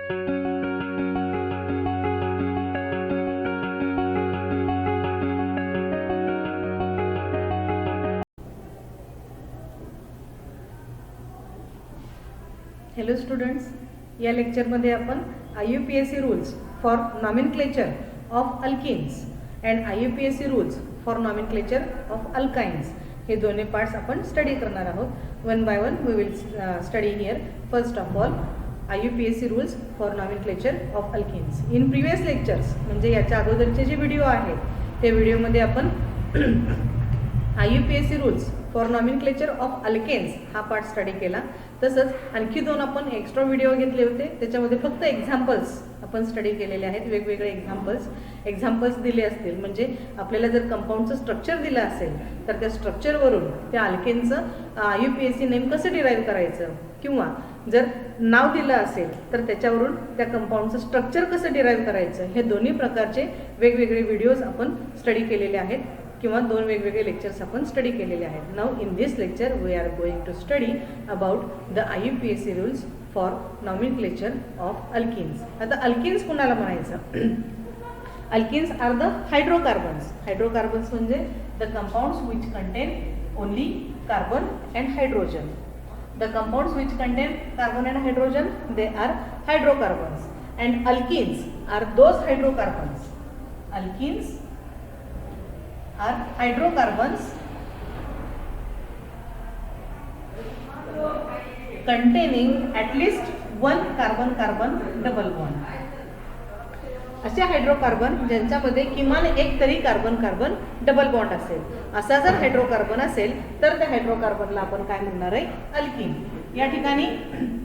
Hello students, या लेक्चरमध्ये आपण IUPAC rules for nomenclature of alkenes and IUPAC rules for nomenclature of alkynes हे दोन्ही पार्ट्स आपण स्टडी करणार आहोत. One by one we will study here. First of all IUPAC rules for nomenclature of alkenes. In previous lectures म्हणजे याच्या अगोदरचे जे video आहेत त्या व्हिडिओमध्ये आपण IUPAC rules for nomenclature of alkanes हा पार्ट स्टडी केला. तसंच आणखी दोन आपण एक्स्ट्रा व्हिडिओ घेतले होते, त्याच्यामध्ये फक्त एक्झाम्पल्स आपण स्टडी केलेले आहेत. वेगवेगळे एक्झाम्पल्स दिले असतील, म्हणजे आपल्याला जर कंपाऊंडचं स्ट्रक्चर दिलं असेल तर त्या स्ट्रक्चरवरून त्या अल्केनचं IUPAC नेम कसं डिराईव्ह करायचं, किंवा जर नाव दिलं असेल तर त्याच्यावरून त्या कंपाऊंडचं स्ट्रक्चर कसं डिराईव्ह करायचं, हे दोन्ही प्रकारचे वेगवेगळे व्हिडिओज आपण स्टडी केलेले आहेत किंवा दोन वेगवेगळे लेक्चर्स आपण स्टडी केलेले आहेत. Now in this lecture we are going to study about the IUPAC rules for nomenclature of alkenes. आता अल्किन्स कुणाला म्हणायचं? Alkenes are the hydrocarbons. Hydrocarbons म्हणजे the compounds which contain only carbon and hydrogen. The compounds which contain carbon and hydrogen they are hydrocarbons, and alkenes are those hydrocarbons. Alkenes are hydrocarbons containing at least one carbon-carbon double bond. असे hydrocarbon ज्यांच्यामध्ये किमान एक तरी carbon-carbon double bond असेल. असा जर hydrocarbon असेल तर त्या हायड्रोकार्बनला आपण काय म्हणणार आहे? अल्किन. या ठिकाणी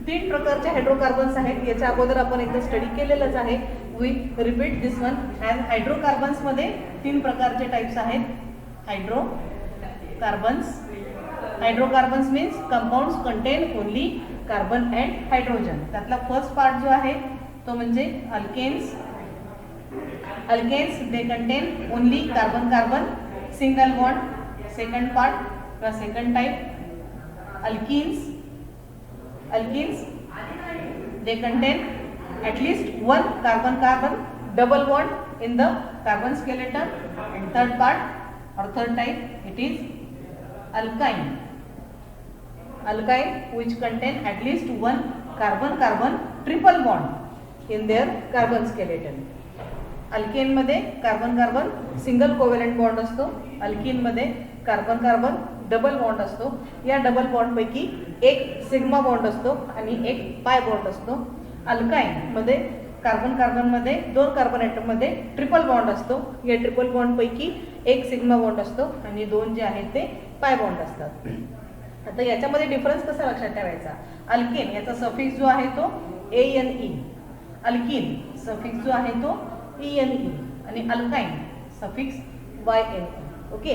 तीन प्रकारचे हायड्रोकार्बन्स आहेत. याच्या अगोदर आपण एकदा स्टडी केलेलंच आहे. We repeat this one. As हायड्रोकार्बन्समध्ये तीन प्रकारचे टाइप्स आहेत. Hydrocarbons means compounds contain only carbon and hydrogen. त्यातला फर्स्ट पार्ट जो आहे तो म्हणजे alkanes. They contain only carbon single bond. Second part व second type alkenes they contain at least one carbon double bond in the carbon skeleton. And third part or third type it is alkyne which contain at least one carbon triple bond in their carbon skeleton. Alkane मध्ये carbon single covalent bond असतो. Alkene मध्ये carbon double bond असतो. या double bond पैकी एक sigma bond असतो आणि एक पाय बॉन्ड असतो. अल्काइन मध्ये कार्बन मध्ये दोन कार्बन ॲटम मध्ये ट्रिपल बॉन्ड असतो. या ट्रिपल बॉन्ड पैकी एक सिग्मा बॉन्ड असतो आणि दोन जे आहेत ते पाय बॉन्ड असतात. आता याच्यामध्ये डिफरन्स कसा लक्षात ठेवायचा? अल्केन याचा सफिक्स जो आहे तो ANE. अल्किन सफिक्स जो आहे तो ENE आणि अल्काइन सफिक्स YNE. ओके.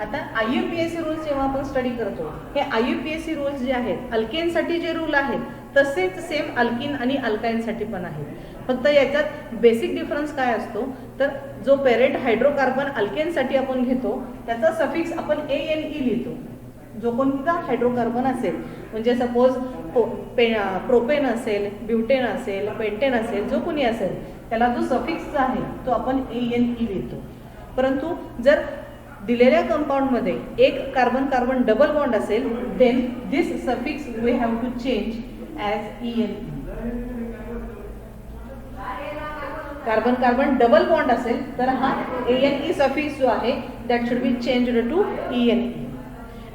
आता IUPAC रूल्स जेव्हा आपण स्टडी करतो, हे IUPAC रूल्स जे आहेत अल्केनसाठी जे रूल आहेत तसेच सेम अल्किन आणि अल्काइनसाठी पण आहेत. फक्त याच्यात बेसिक डिफरन्स काय असतो तर जो पेरेंट हायड्रोकार्बन अल्केनसाठी आपण घेतो त्याचा सफिक्स आपण ANE लिहितो. जो कोणता हायड्रोकार्बन असेल, म्हणजे सपोज प्रोपेन असेल, ब्युटेन असेल, पेंटेन असेल, जो कोणी असेल त्याला जो सफिक्स आहे तो आपण ANE लिहितो. परंतु जर दिलेल्या कंपाऊंडमध्ये एक कार्बन डबल बॉन्ड असेल then this suffix we have to change as ENE. Carbon double bond असेल तर हा ANE सफिक्स जो आहे that should be changed to ENE.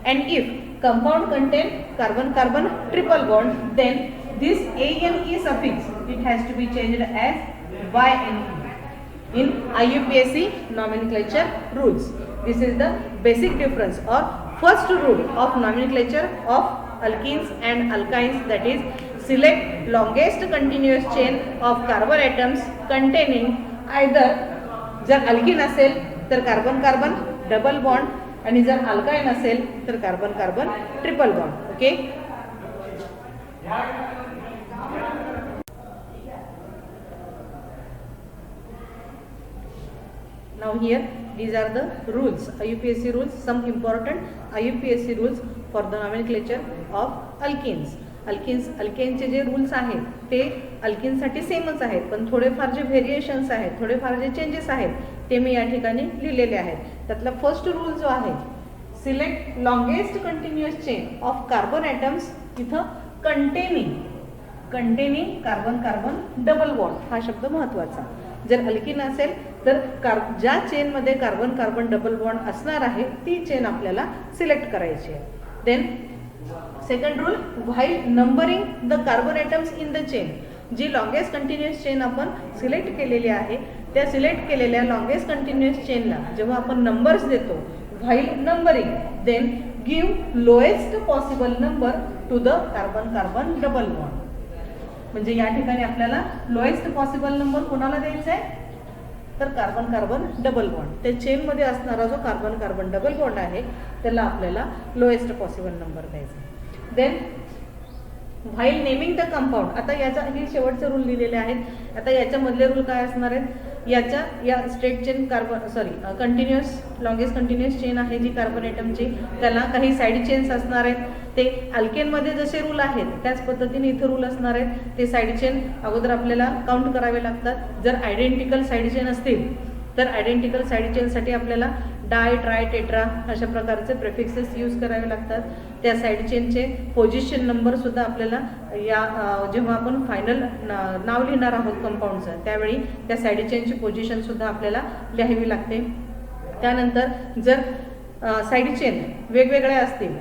And if compound contain carbon triple bond then this ANE suffix it has to be changed as YNE in IUPAC nomenclature rules. This is the basic difference or first rule of nomenclature of alkenes and alkynes, that is select longest continuous chain of carbon atoms containing either जर alkene असेल तर carbon double bond आणि जर alkyne असेल तर carbon triple bond. Okay. Now here these are the rules, IUPAC rules, some important IUPAC rules for the nomenclature of alkenes. अल्केनचे जे rules आहेत ते अल्किनसाठी सेमच आहेत, पण थोडेफार जे व्हेरिएशन्स आहेत, थोडेफार जे चेंजेस आहेत ते मी या ठिकाणी लिहिलेले आहेत. त्यातला फर्स्ट रूल जो आहे, select longest continuous chain of carbon atoms, इथं containing carbon carbon double bond हा शब्द महत्त्वाचा. जर अल्किन असेल तर ज्या चेनमध्ये कार्बन कार्बन डबल बॉन्ड असणार आहे ती चेन आपल्याला सिलेक्ट करायची आहे. Then second rule, while numbering the carbon atoms in the chain, जी लॉंगेस्ट कंटिन्युअस चेन आपण सिलेक्ट केलेली आहे त्या सिलेक्ट केलेल्या लॉंगेस्ट कंटिन्युअस चेनला जेव्हा आपण नंबर्स देतो, while numbering, then give lowest possible number to the carbon carbon double bond. म्हणजे या ठिकाणी आपल्याला लोएस्ट पॉसिबल नंबर कोणाला द्यायचा आहे, तर कार्बन कार्बन डबल बॉन्ड, त्या चेनमध्ये असणारा जो कार्बन कार्बन डबल बॉन्ड आहे त्याला आपल्याला लोएस्ट पॉसिबल नंबर द्यायचा. Then while naming the compound, आता याचा हे शेवटचे रूल लिहिलेले आहेत. आता याच्यामधले रूल काय असणार आहेत, या straight chain continuous longest continuous chain आहे जी कार्बन ॲटमची, त्याला काही साईड चेन्स असणार आहेत. ते अल्केनमध्ये जसे रूल आहेत त्याच पद्धतीने इथं रूल असणार आहेत. ते साईड चेन अगोदर आपल्याला काउंट करावे लागतात. जर आयडेंटिकल साईड चेन असतील तर आयडेंटिकल साईड चेनसाठी आपल्याला डाय ट्राय टेट्रा अशा प्रकारचे प्रेफिक्सेस यूज करावे लागतात. त्या साईड चेनचे पोझिशन नंबरसुद्धा आपल्याला जेव्हा आपण फायनल नाव लिहिणार आहोत कंपाऊंडचं त्यावेळी त्या साईड चेनची पोझिशनसुद्धा आपल्याला लिहावी लागते. त्यानंतर जर साईड चेन वेगवेगळ्या असतील,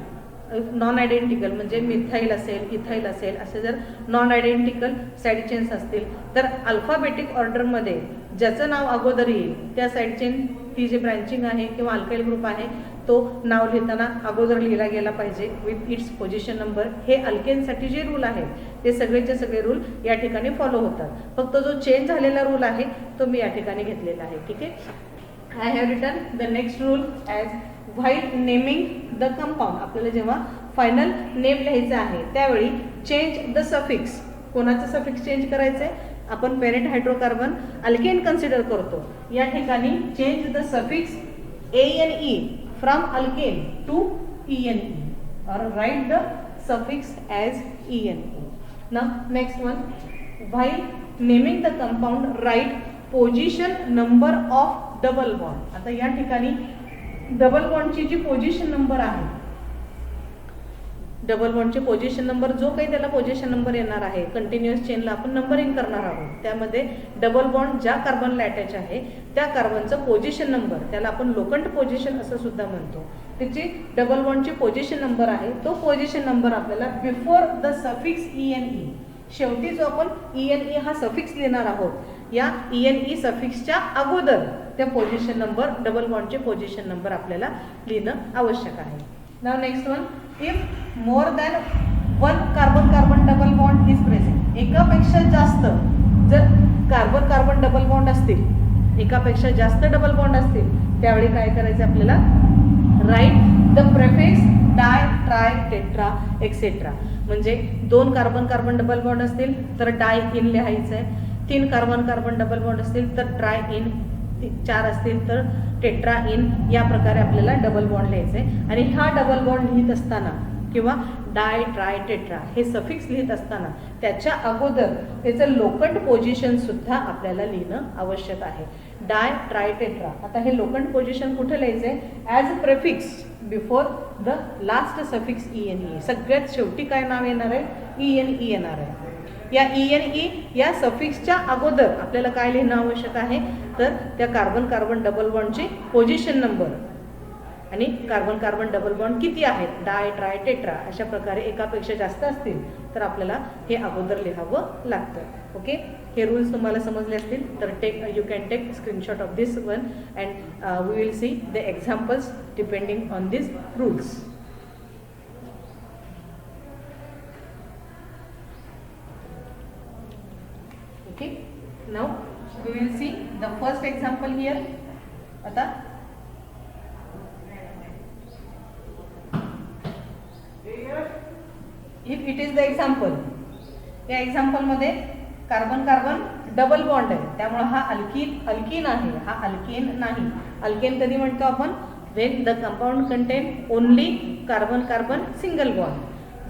नॉन आयडेंटिकल म्हणजे मिथाईल असेल, इथाईल असेल, असे जर नॉन आयडेंटिकल साईड चेन्स असतील तर अल्फाबेटिक ऑर्डरमध्ये ज्याचं नाव अगोदर येईल त्या साईड चेन ती जी ब्रँचिंग आहे किंवा अल्काईल ग्रुप आहे तो नाव लिहिताना अगोदर लिहिला गेला पाहिजे विथ इट्स पोझिशन नंबर. हे अल्केनसाठी जे रूल आहेत ते सगळेचे सगळे रूल या ठिकाणी फॉलो होतात. फक्त जो चेंज झालेला रूल आहे तो मी या ठिकाणी घेतलेला आहे. ठीक आहे. I have written the next rule as while naming the compound. आपल्याला जेव्हा फायनल नेम लिहायचं आहे त्यावेळी चेंज द सफिक्स, कोणाचं सफिक्स चेंज करायचं आहे, आपण पेरेंट हायड्रोकार्बन अल्केन कन्सिडर करतो. या ठिकाणी change the suffix ANE from alkane to ENE or write the suffix as ENE. Now next one, while naming the compound write position number of double bond. आता या ठिकाणी double बॉन्डची जी position number आहे, double बॉन्डचे position number जो काही त्याला पोझिशन नंबर येणार आहे कंटिन्युअस चेनला आपण नंबरिंग करणार आहोत त्यामध्ये डबल बॉन्ड ज्या कार्बनला अटॅच आहे त्या कार्बनचं पोझिशन नंबर त्याला आपण लोकंट पोझिशन असं सुद्धा म्हणतो. त्याची डबल बॉन्डची पोझिशन नंबर आहे तो पोझिशन नंबर आपल्याला बिफोर द सफिक्स ENE, शेवटी जो आपण ENE हा सफिक्स लिहिणार आहोत या ENE सफिक्सच्या अगोदर त्या पोझिशन नंबर डबल बॉन्डचे पोझिशन नंबर आपल्याला लिहिणं आवश्यक आहे. नाव next one, if more than one carbon carbon double bond is present. एकापेक्षा जास्त जर कार्बन कार्बन डबल बॉन्ड असतील, एकापेक्षा जास्त डबल बॉन्ड असतील त्यावेळी काय करायचं आपल्याला, write the prefix di tri tetra etcetera. म्हणजे 2 कार्बन कार्बन डबल बॉन्ड असतील तर डाय इन लिहायचं आहे, 3 कार्बन कार्बन डबल बॉन्ड असतील तर ट्राय इन, 4 असतील तर टेट्रा इन, या प्रकारे आपल्याला डबल बॉन्ड लिहायचे. आणि हा डबल बॉन्ड लिहित असताना किंवा डाय ट्राय टेट्रा हे सफिक्स लिहित असताना त्याच्या अगोदर त्याचं लोकंट पोझिशन सुद्धा आपल्याला लिहिणं आवश्यक आहे. डाय ट्राय टेट्रा, आता हे लोकंट पोझिशन कुठे लिहायचं आहे, as prefix before the last suffix ENE. सगळ्यात शेवटी काय नाव येणार आहे, ENE येणार आहे. या ENE या सफिक्सच्या अगोदर आपल्याला काय लिहिणं आवश्यक आहे, तर त्या कार्बन कार्बन डबल बॉन्डचे पोझिशन नंबर आणि कार्बन कार्बन डबल बॉन्ड किती आहेत, डाय ट्राय टेट्रा, अशा प्रकारे एकापेक्षा जास्त असतील तर आपल्याला हे अगोदर लिहावं लागतं. ओके, हे रूल्स तुम्हाला समजले असतील तर you can take screenshot of this one and we will see the examples depending on this rules. Okay, now we will see the first example here. आता if it is the example, या example मध्ये carbon carbon double bond आहे त्यामुळे हा alkyne आहे, हा alkane नाही. Alkane कधी म्हणतो आपण, when the compound contain only carbon carbon single bond.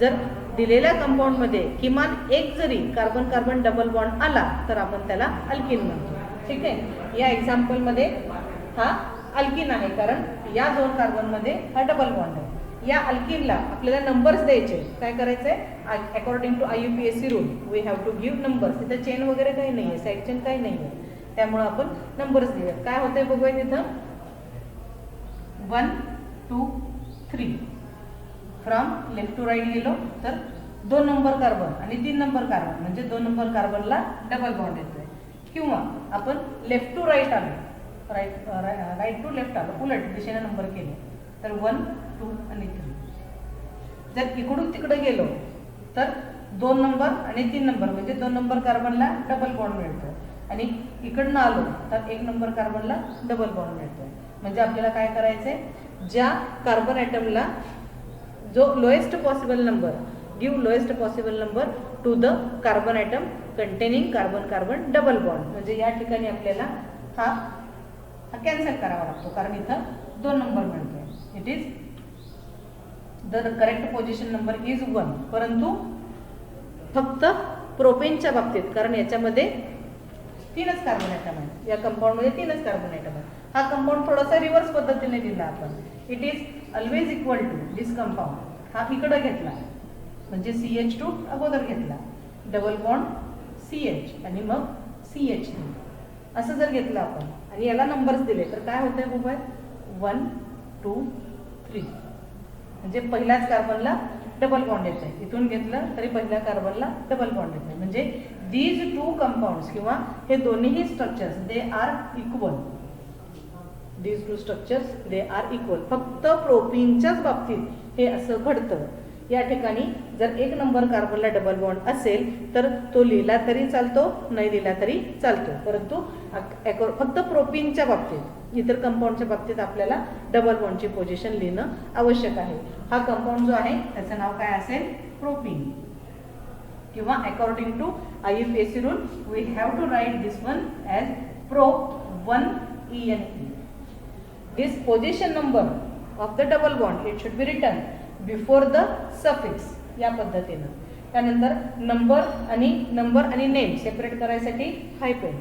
जर दिलेल्या कंपाऊंडमध्ये किमान एक जरी कार्बन कार्बन डबल बॉन्ड आला तर आपण त्याला अल्किन म्हणतो. ठीक आहे. या एक्झाम्पलमध्ये हा अल्किन आहे कारण या 2 कार्बनमध्ये हा डबल बॉन्ड आहे. या अल्किनला आपल्याला नंबर्स द्यायचे. काय करायचं आहे, according to IUPAC rule we have to give numbers. तिथं चेन वगैरे काही नाही आहे, साईड चेन काही नाही आहे, त्यामुळं आपण नंबर्स देऊया. काय होतंय बघूया तिथं 1 2 3. फ्रॉम लेफ्ट टू राईट गेलो तर 2 नंबर कार्बन आणि 3 नंबर कार्बन म्हणजे 2 नंबर कार्बनला डबल बॉन्ड येतोय. किंवा आपण लेफ्ट टू राईट आलो, राईट टू लेफ्ट आलो, उलट दिशेने नंबर केले तर 1 2 आणि 3. जर इकडून तिकडे गेलो तर 2 नंबर आणि 3 नंबर म्हणजे 2 नंबर कार्बनला डबल बॉन्ड मिळतो आणि इकडनं आलो तर 1 नंबर कार्बनला डबल बॉन्ड मिळतो. म्हणजे आपल्याला काय करायचंय, ज्या कार्बन ॲटमला जो lowest possible number, give lowest possible number to the carbon atom containing carbon carbon double bond. म्हणजे या ठिकाणी आपल्याला हा कॅन्सल करावा लागतो कारण इथं 2 नंबर मिळतोय. It is the correct position number is 1. परंतु फक्त प्रोपेनच्या बाबतीत, कारण याच्यामध्ये 3च कार्बन ॲटम आहे, या कंपाऊंडमध्ये 3च कार्बन ॲटम आहे. हा कंपाऊंड थोडासा रिव्हर्स पद्धतीने दिला आपण. It is always equal to this compound. हा इकडे घेतला म्हणजे CH2 अगोदर घेतला, डबल बॉन्ड CH आणि मग CH3 असं जर घेतलं आपण आणि याला नंबर्स दिले तर काय होतंय बघूया 1 2 3. म्हणजे पहिल्याच कार्बनला डबल बॉन्ड येत आहे. इथून घेतलं तरी पहिल्या कार्बनला डबल बॉन्ड येत आहे. म्हणजे दीज 2 कंपाऊंड्स किंवा हे दोन्हीही structures they are equal. These 2 structures they are equal. फक्त प्रोपीनच्याच बाबतीत हे असं घडतं. या ठिकाणी जर 1 नंबर कार्बनला डबल बॉन्ड असेल तर तो लिहिला तरी चालतो, नाही लिहिला तरी चालतो. परंतु फक्त प्रोपीनच्या बाबतीत, इतर कंपाऊंडच्या बाबतीत आपल्याला डबल बॉन्डची पोझिशन लिहिणं आवश्यक आहे. हा कंपाऊंड जो आहे त्याचं नाव काय असेल, प्रोपीन. किंवा according to IUPAC rule we have to write this one as prop 1ENE. This position number of the double bond it should be written before the suffix. या पद्धतीनं. त्यानंतर नंबर आणि नेम सेपरेट करायसाठी hyphen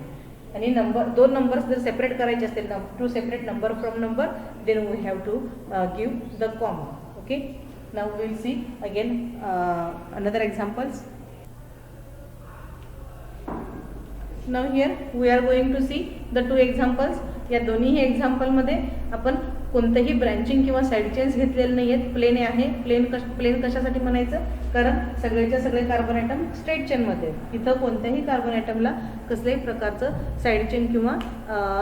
आणि दोन numbers जर separate करायचे असतील, to separate number from number, then we have to give the comma. Okay. Now will see again another examples. Now here we are going to see the 2 examples. या दोन्ही एक्झाम्पलमध्ये आपण कोणतेही branching किंवा side chains घेतलेले नाही आहेत. Plain आहे. Plain कशासाठी म्हणायचं, कारण सगळेच्या सगळे कार्बन ॲटम स्ट्रेट चेनमध्ये आहेत. इथं कोणत्याही कार्बन ॲटमला कसल्याही प्रकारचं साईड चेन किंवा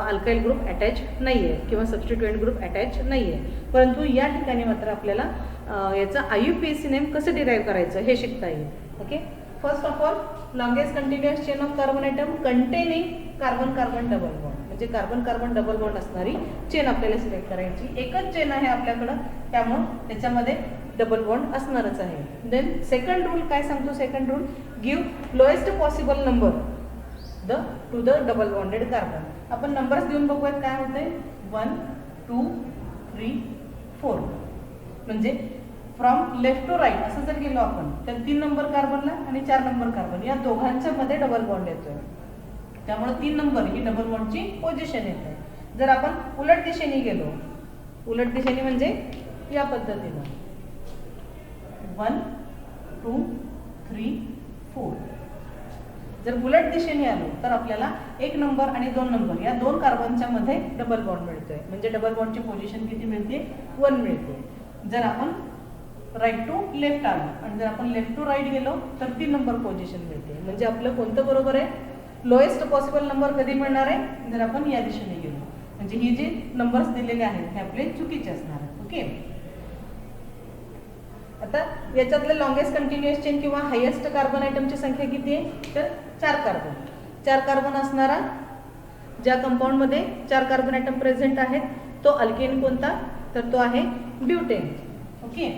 अल्काइल ग्रुप अटॅच नाही आहे किंवा सबस्टिट्युएंट ग्रुप अटॅच नाही आहे. परंतु या ठिकाणी मात्र आपल्याला याचं IUPAC नेम कसं डिराईव्ह करायचं हे शिकता येईल. Okay. First of all, longest continuous chain of carbon atom containing carbon carbon double bond. म्हणजे कार्बन कार्बन डबल बॉन्ड असणारी चेन आपल्याला सिलेक्ट करायची. एकच चेन आहे आपल्याकडं, त्यामुळं त्याच्यामध्ये डबल बॉन्ड असणारच आहे. देन सेकंड रूल काय सांगतो, second rule give lowest possible number to the double bonded carbon. आपण नंबर्स देऊन बघूयात काय होतंय. 1 2 3 4. म्हणजे फ्रॉम लेफ्ट टू राईट असं जर गेलो आपण तर 3 नंबर कार्बनला आणि 4 नंबर कार्बन या दोघांच्या मध्ये डबल बॉन्ड येतोय. त्यामुळे 3 नंबर ही डबल बॉन्डची पोझिशन येते. जर आपण उलट दिशेने गेलो, उलट दिशेने म्हणजे या पद्धतीनं 1 2 3 4. जर उलट दिशेने आलो तर आपल्याला 1 नंबर आणि 2 नंबर या 2 कार्बनच्या मध्ये डबल बॉन्ड मिळतोय. म्हणजे डबल बॉन्डची पोझिशन किती मिळते, 1 मिळते. जर आपण राईट टू लेफ्ट आलो आणि जर आपण लेफ्ट टू राईट गेलो तर 3 नंबर पोझिशन मिळते. म्हणजे आपलं कोणतं बरोबर आहे, लोएस्ट पॉसिबल नंबर कधी मिळणार आहे, जर आपण या दिशेने गेलो. म्हणजे ही जे नंबर्स दिलेले आहेत हे आपले चुकीचे असणार आहेत. ओके. आता याच्यातले लॉंगेस्ट कंटिन्युअस चेन किंवा हायेस्ट कार्बन ॲटमची संख्या किती आहे, तर 4 कार्बन. 4 कार्बन असणारा ज्या कंपाऊंडमध्ये 4 कार्बन ॲटम प्रेझेंट आहेत तो अल्केन कोणता, तर तो आहे ब्युटेन. ओके.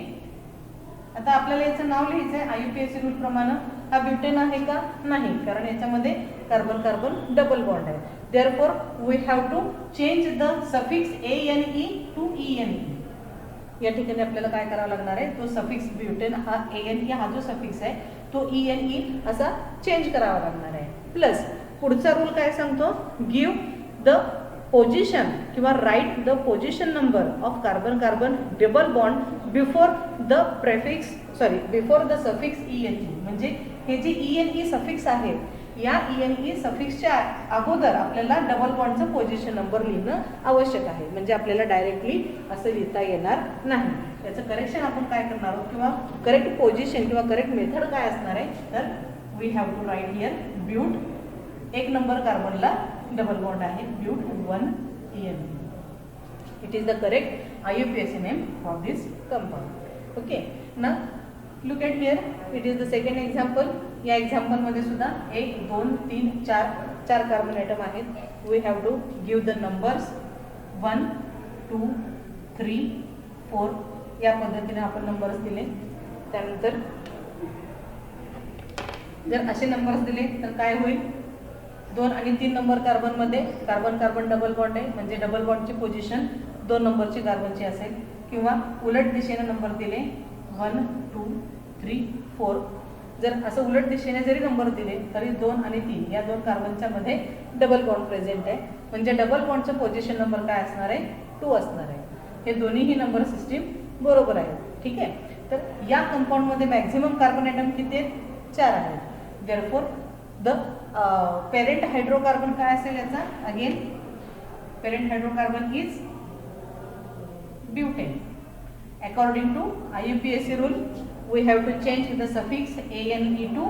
आता आपल्याला याचं नाव लिहायचं आहे IUPAC रूल प्रमाणे. हा ब्युटेन आहे का, नाही, कारण याच्यामध्ये कार्बन कार्बन डबल बॉन्ड आहे. Therefore we have to change the suffix ANE to ENE. या ठिकाणी आपल्याला काय करावं लागणार आहे, तो सफिक्स ब्युटेन हा ANE हा जो सफिक्स आहे तो ENE असा चेंज करावा लागणार आहे. प्लस पुढचा रूल काय सांगतो, गिव्ह द पोझिशन किंवा write the position number of carbon carbon double bond before the before the suffix ENE. म्हणजे हे जे ENE सफिक्स आहे या ENE सफिक्सच्या अगोदर आपल्याला डबल बॉन्डचं पोझिशन नंबर लिहिणं आवश्यक आहे. म्हणजे आपल्याला डायरेक्टली असं लिहिता येणार नाही. याचं करेक्शन आपण काय करणार आहोत किंवा करेक्ट पोझिशन किंवा करेक्ट मेथड काय असणार आहे, तर we have to write here but 1 number कार्बनला डबल बॉन्ड आहे but 1 ENE. It is the correct IUPAC name for this compound. Okay, ना look at here, it is the second example. या एक्झाम्पलमध्ये सुद्धा 1 2 3 4 कार्बन ॲटम आहेत. We have to give the numbers 1 2 3 4. या पद्धतीने आपण नंबर्स दिले. त्यानंतर जर असे नंबर्स दिले तर काय होईल, 2 आणि 3 नंबर कार्बनमध्ये कार्बन कार्बन डबल बॉन्ड आहे म्हणजे डबल बॉन्डची पोझिशन 2 नंबरची कार्बनची असेल. किंवा उलट दिशेने नंबर दिले 1 2 3 4. जर असं उलट दिशेने जरी नंबर दिले तरी 2 आणि 3 या 2 कार्बनच्या मध्ये डबल बॉन्ड प्रेझेंट आहे म्हणजे डबल बॉन्डचं पोझिशन नंबर काय असणार आहे, 2 असणार आहे. हे दोन्हीही नंबर सिस्टीम बरोबर आहे. ठीक आहे, तर या कंपाऊंडमध्ये मॅक्झिमम कार्बन ॲटम किती आहेत, 4 आहेत. देअरफॉर द पेरेंट हायड्रोकार्बन काय असेल याचा, again parent hydrocarbon is butane. According to IUPAC rule we have to change the suffix ANE to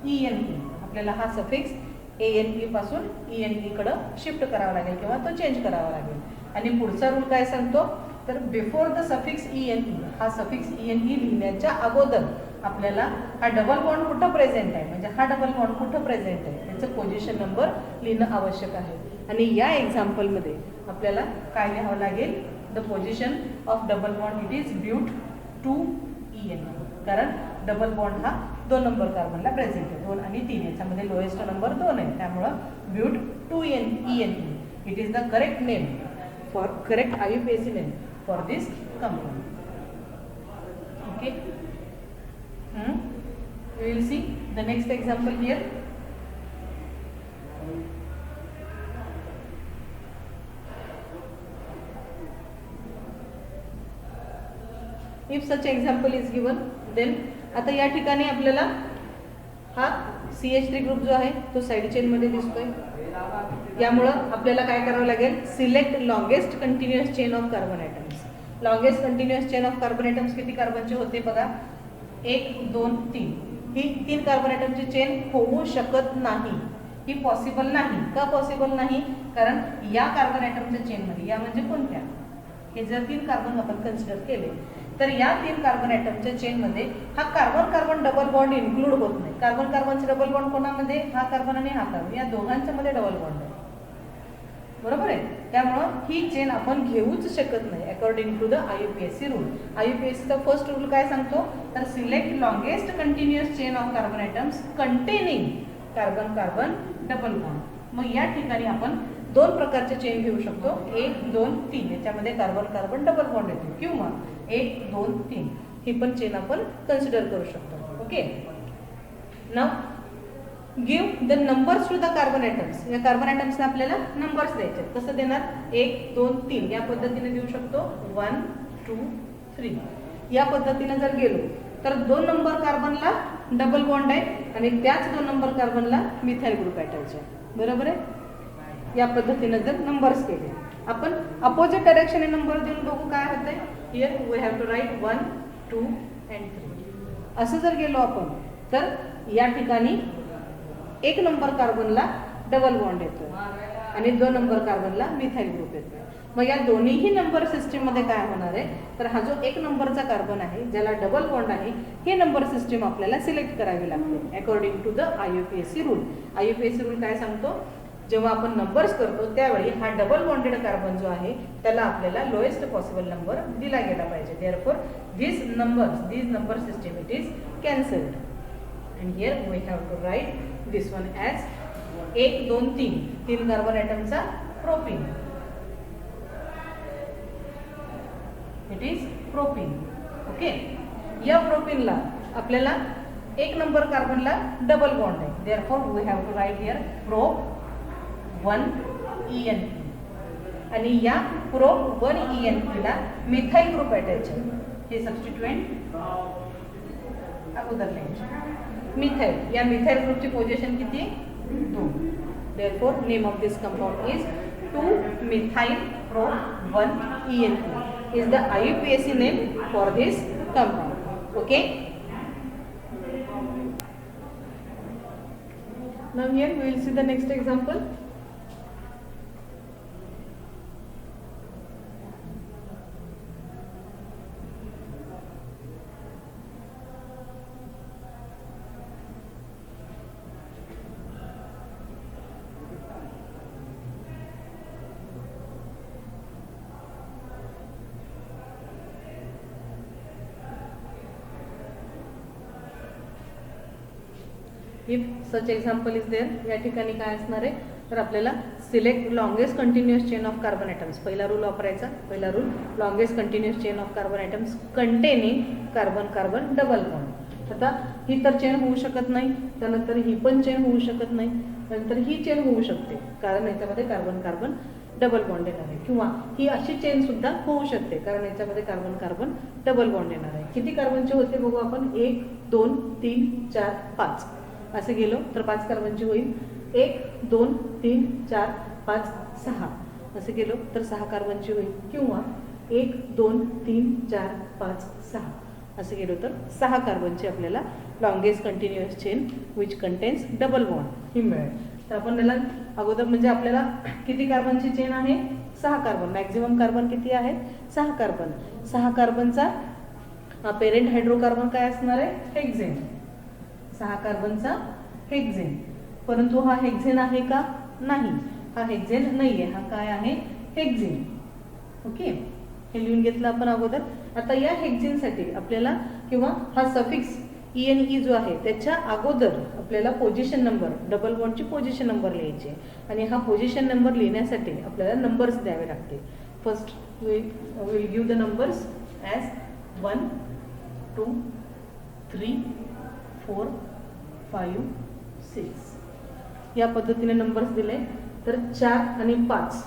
ENE. आपल्याला हा सफिक्स ANE पासून ENE कडं शिफ्ट करावा लागेल किंवा तो चेंज करावा लागेल. आणि पुढचा रूल काय सांगतो, तर बिफोर द सफिक्स ENE हा सफिक्स ENE लिहिण्याच्या अगोदर आपल्याला हा डबल बॉन्ड कुठं प्रेझेंट आहे म्हणजे हा डबल बॉन्ड कुठं प्रेझेंट आहे याचं पोझिशन नंबर लिहिणं आवश्यक आहे. आणि या एक्झाम्पलमध्ये आपल्याला काय लिहावं लागेल, the position of double bond it is but 2 ENE. कारण डबल बॉन्ड हा 2 नंबर कार्बनला प्रेझेंट आहे, 2 आणि 3 याच्यामध्ये लोएस्ट नंबर 2 आहे. त्यामुळं but 2 ENE it is the correct name for correct IUPAC name for this compound. Okay, we will see the next example here. If such example is given, then आता या ठिकाणी आपल्याला हा CH3 ग्रुप जो आहे तो साइड चेन मध्ये दिसतोय. यामुळं आपल्याला काय करावं लागेल, select longest continuous chain of carbon atoms. Longest continuous chain of carbon atoms किती कार्बनचे होते बघा, 1 2 3. ही 3 कार्बन ॲटमची चेन होऊ शकत नाही, ही पॉसिबल नाही. का पॉसिबल नाही, कारण या कार्बन ॲटमच्या चेनमध्ये, या म्हणजे कोणत्या, हे जर 3 कार्बन आपण कन्सिडर केले तर या 3 कार्बन ॲटमच्या चेनमध्ये हा carbon carbon double bond include होत नाही. कार्बन कार्बनचे डबल बॉन्ड कोणामध्ये, हा कार्बन आणि हा कार्बन या दोघांच्या मध्ये डबल बॉन्ड आहे, बरोबर आहे. त्यामुळं ही चेन आपण घेऊच शकत नाही according to the IUPAC rule. IUPACचा फर्स्ट रूल काय सांगतो, तर select longest continuous chain of carbon atoms containing carbon carbon double bond. मग या ठिकाणी आपण 2 प्रकारचे चेन घेऊ शकतो, 1 2 3 याच्यामध्ये कार्बन कार्बन डबल बॉन्ड येतो, किंवा 1 2 3 ही पण चेन आपण कन्सिडर करू शकतो. Okay, now give the numbers to the carbon atoms. या कार्बन ॲटम्सना आपल्याला नंबर्स द्यायचे. कसं देणार, 1 2 3 या पद्धतीने देऊ शकतो, 1 2 3 या पद्धतीने जर गेलो तर 2 नंबर कार्बनला डबल बॉन्ड आहे आणि त्याच 2 नंबर कार्बनला मिथाइल ग्रुप अटॅच आहे, बरोबर आहे. या पद्धतीने जर नंबर्स केले, आपण अपोजिट डायरेक्शनने नंबर देऊन बघू काय होतंय. Here we have to write 1 2 and 3. असं जर गेलो आपण तर या ठिकाणी 1 नंबर कार्बनला डबल बॉन्ड येतो आणि 2 नंबर कार्बनला मिथाइल ग्रुप येतो. मग या दोन्हीही नंबर सिस्टीममध्ये काय होणार आहे, तर हा जो 1 नंबरचा कार्बन आहे ज्याला डबल बॉन्ड आहे हे नंबर सिस्टीम आपल्याला सिलेक्ट करावी लागते according to the IUPAC rule. IUPAC rule काय सांगतो, जेव्हा आपण नंबर्स करतो त्यावेळी हा डबल बॉन्डेड कार्बन जो आहे त्याला आपल्याला लोएस्ट पॉसिबल नंबर दिला गेला पाहिजे. Therefore this number system it is cancelled. And here we have to write this one as 1 2 3 carbon ॲटमचा propene, it is propene. Okay, या प्रोपीनला आपल्याला एक नंबर कार्बनला डबल बॉन्ड आहे. Therefore we have to write here prop 1 EN. आणि या prop 1 EN ला मिथाइल ग्रुप अटॅच आहे. हे सबस्टिट्यूएंट अगोदर लिहायचे. मिथाइल, या मिथाइल ग्रुपची पोझिशन किती? 2. Therefore name of this compound is 2-methyl prop 1 ENP is the IUPAC name for this compound. Okay. Now here we will see the next example. If such example is there, या ठिकाणी काय असणार आहे तर आपल्याला select longest continuous chain of carbon atoms, पहिला rule वापरायचा. पहिला rule longest continuous chain of carbon atoms containing carbon carbon double bond. आता ही तर चेन होऊ शकत नाही, त्यानंतर ही पण चेन होऊ शकत नाही, नंतर ही चेन होऊ शकते कारण याच्यामध्ये कार्बन कार्बन डबल बॉन्ड येणार आहे. किंवा ही अशी चेन सुद्धा होऊ शकते कारण याच्यामध्ये कार्बन कार्बन डबल बॉन्ड येणार आहे. किती कार्बनचे होते बघू आपण? 1 2 3 4 5 असे गेलो तर 5 कार्बनची होईल. 1 2 3 4 5 6 असे गेलो तर 6 कार्बनची होईल. किंवा 1 2 3 4 5 6 असे गेलो तर 6 कार्बनची आपल्याला longest continuous chain which contains double bond ही मिळेल. तर आपण त्याला अगोदर म्हणजे आपल्याला किती कार्बनची चेन आहे? 6 कार्बन. मॅक्झिमम कार्बन किती आहे? 6 कार्बन. 6 कार्बनचा पेरेंट हायड्रोकार्बन काय असणार आहे? हेक्झेन. 6 कार्बनचा हेक्झेन. परंतु हा हेक्झेन आहे का? नाही, हा हेक्झेन नाही आहे. हा काय आहे? हेक्झेन. ओके, हे लिहून घेतलं आपण अगोदर. आता या हेक्झेनसाठी आपल्याला किंवा हा सफिक्स ENE जो आहे त्याच्या अगोदर आपल्याला पोझिशन नंबर, डबल बॉन्डची पोझिशन नंबर लिहायची आहे. आणि हा पोझिशन नंबर लिहिण्यासाठी आपल्याला नंबर्स द्यावे लागते. First will give the numbers as 1 2 3 4 5 6. या पद्धतीने नंबर्स दिले तर 4 आणि 5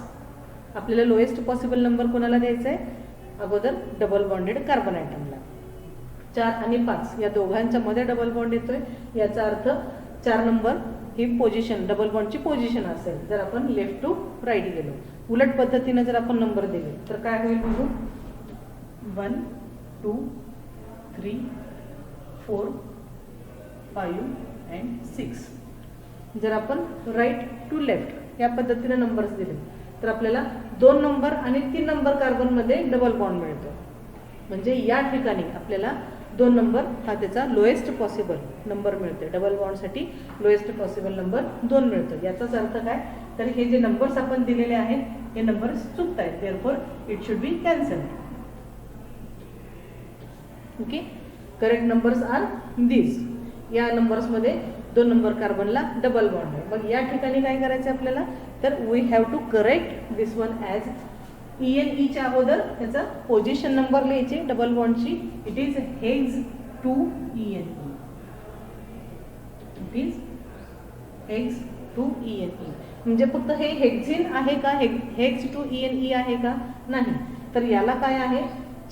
आपल्याला लोएस्ट पॉसिबल नंबर कोणाला द्यायचा आहे? अगोदर डबल बॉन्डेड कार्बन ॲटमला. 4 आणि 5 या दोघांच्या मध्ये डबल बॉन्ड येतोय. याचा अर्थ 4 नंबर ही पोझिशन, डबल बॉन्डची पोझिशन असेल. जर आपण लेफ्ट टू राईट गेलो, उलट पद्धतीने जर आपण नंबर दिले तर काय होईल बघू? 1 2 3 4 5 and 6. जर आपण राईट टू लेफ्ट या पद्धतीने नंबर्स दिले तर आपल्याला 2 नंबर आणि 3 नंबर कार्बनमध्ये डबल बॉन्ड मिळतो. म्हणजे या ठिकाणी आपल्याला 2 नंबर हा त्याचा लोएस्ट पॉसिबल नंबर मिळतो. डबल बॉन्डसाठी लोएस्ट पॉसिबल नंबर 2 मिळतो. याचाच अर्थ काय? तर हे जे नंबर्स आपण दिलेले आहेत हे नंबर्स चुकत आहेत. Therefore it should be cancel. Okay, correct numbers are this. या नंबर्समध्ये 2 नंबर कार्बनला डबल बॉन्ड आहे. मग या ठिकाणी काय करायचं आपल्याला? तर we have to correct this one as ENEच्या अगोदर त्याचा पोझिशन नंबर लिहायचे डबल बॉन्डची. It is hex 2 ENE. It is hex 2 ENE. म्हणजे फक्त हे हेक्झिन आहे का? हेक्स 2 ENE आहे का? नाही. तर याला काय आहे?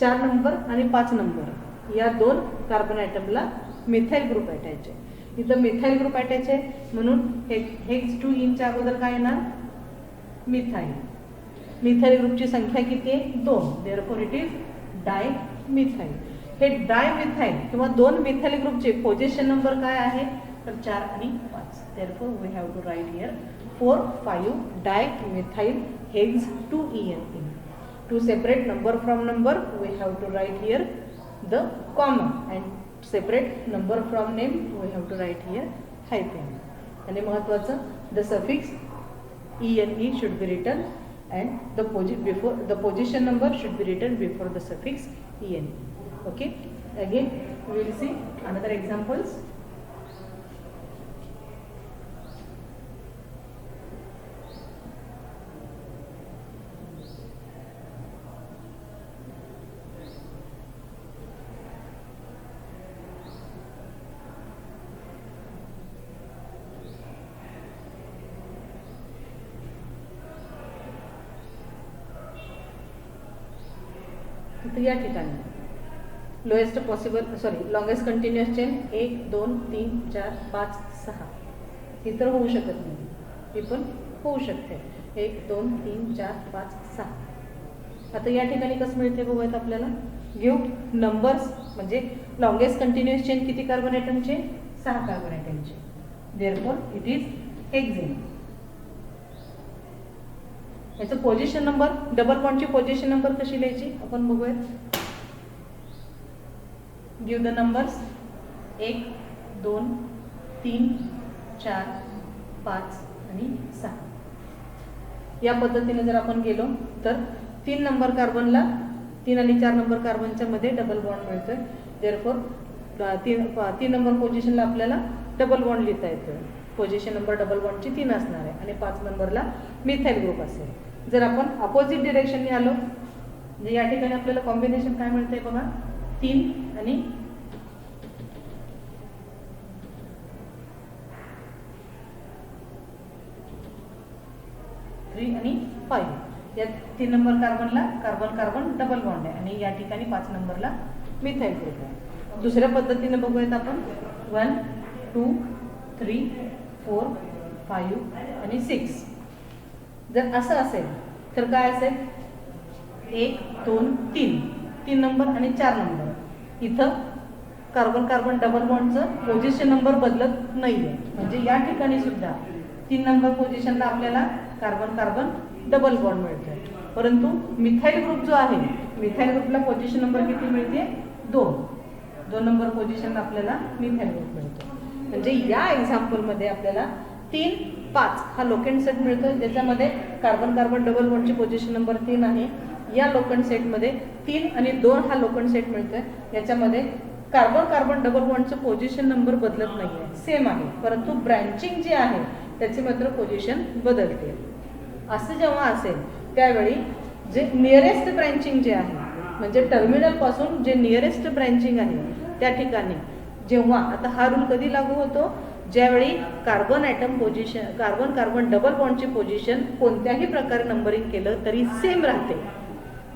4 नंबर आणि 5 नंबर या 2 कार्बन ॲटमला मिथाइल ग्रुप अटॅच आहे. इथं मिथाइल ग्रुप अटॅच आहे म्हणून हेक्स 2 ENEच्या अगोदर काय येणार? मिथाइल. मिथाइल ग्रुपची संख्या किती आहे? 2. Therefore it is di methyl. हे डाय मिथाइल किंवा 2 मिथाइल ग्रुपचे पोझिशन नंबर काय आहे? तर 4 आणि 5. Therefore we have to write here 4 5 di methyl hex 2 ENE. To separate number from number we have to write here the comma and separate number from name we have to write here hyphen. आणि महत्त्वाचं the suffix ENE should be written and the position number should be written before the suffix ENE. Okay, again we will see another examples. तर या ठिकाणी lowest possible longest continuous chain 1 2 3 4 5 6 ही तर होऊ शकत नाही, ही पण होऊ शकते 1 2 3 4 5 6. आता या ठिकाणी कसं मिळते बघूयात आपल्याला. गिव नंबर्स म्हणजे लॉंगेस्ट कंटिन्युअस चेन किती कार्बन ॲटमचे 6 कार्बन ॲटमचे. Therefore it is hexene. याचं पोझिशन नंबर डबल बॉन्डची पोझिशन नंबर कशी लिहायची आपण बघूयात. गिव द नंबर्स 1 2 3 4 5 आणि 6. या पद्धतीने जर आपण गेलो तर 3 नंबर कार्बनला 3 आणि 4 नंबर कार्बनच्या मध्ये डबल बॉन्ड मिळतोय. देअरफॉर 3 नंबर पोझिशनला आपल्याला डबल बॉन्ड लिहिता येतोय. पोझिशन नंबर डबल बॉन्डची 3 असणार आहे आणि 5 नंबरला मिथाइल ग्रुप असेल. जर आपण अपोजिट डिरेक्शनने आलो म्हणजे या ठिकाणी आपल्याला कॉम्बिनेशन काय मिळतंय बघा 3 आणि 3 आणि 5. या 3 नंबर कार्बनला कार्बन कार्बन डबल बॉन्ड आहे आणि या ठिकाणी 5 नंबरला मिथाइल ग्रुप आहे. दुसऱ्या पद्धतीने बघूयात आपण 1 2 3 4 5 आणि 6. जर असं असेल तर काय असेल 1 2 3 नंबर आणि 4 नंबर. इथं कार्बन कार्बन डबल बॉन्डचं पोझिशन नंबर बदलत नाहीये म्हणजे या ठिकाणी सुद्धा 3 नंबर पोझिशनला आपल्याला कार्बन कार्बन डबल बॉन्ड मिळतोय. परंतु मिथाइल ग्रुप जो आहे मिथाइल ग्रुपला पोझिशन नंबर किती मिळते 2 नंबर पोझिशनला आपल्याला मिथाइल ग्रुप मिळतो. म्हणजे या एक्झाम्पलमध्ये आपल्याला 3 5 हा लोकेंट सेट मिळतो ज्याच्यामध्ये कार्बन कार्बन डबल बॉन्डची पोझिशन नंबर 3 आहे. या लोकेंट सेटमध्ये 3 आणि 2 हा लोकेंट सेट मिळतोय. याच्यामध्ये कार्बन कार्बन डबल बॉन्डचं पोझिशन नंबर बदलत नाही आहे, सेम आहे, परंतु ब्रँचिंग जी आहे त्याची मात्र पोझिशन बदलते. असं जेव्हा असेल त्यावेळी जे नियरेस्ट ब्रँचिंग जे आहे म्हणजे टर्मिनलपासून जे नियरेस्ट ब्रँचिंग आहे त्या ठिकाणी जेव्हा आता हा रूल कधी लागू होतो ज्यावेळी carbon atom position carbon carbon double बॉन्डची पोझिशन कोणत्याही प्रकारे नंबरिंग केलं तरी सेम राहते.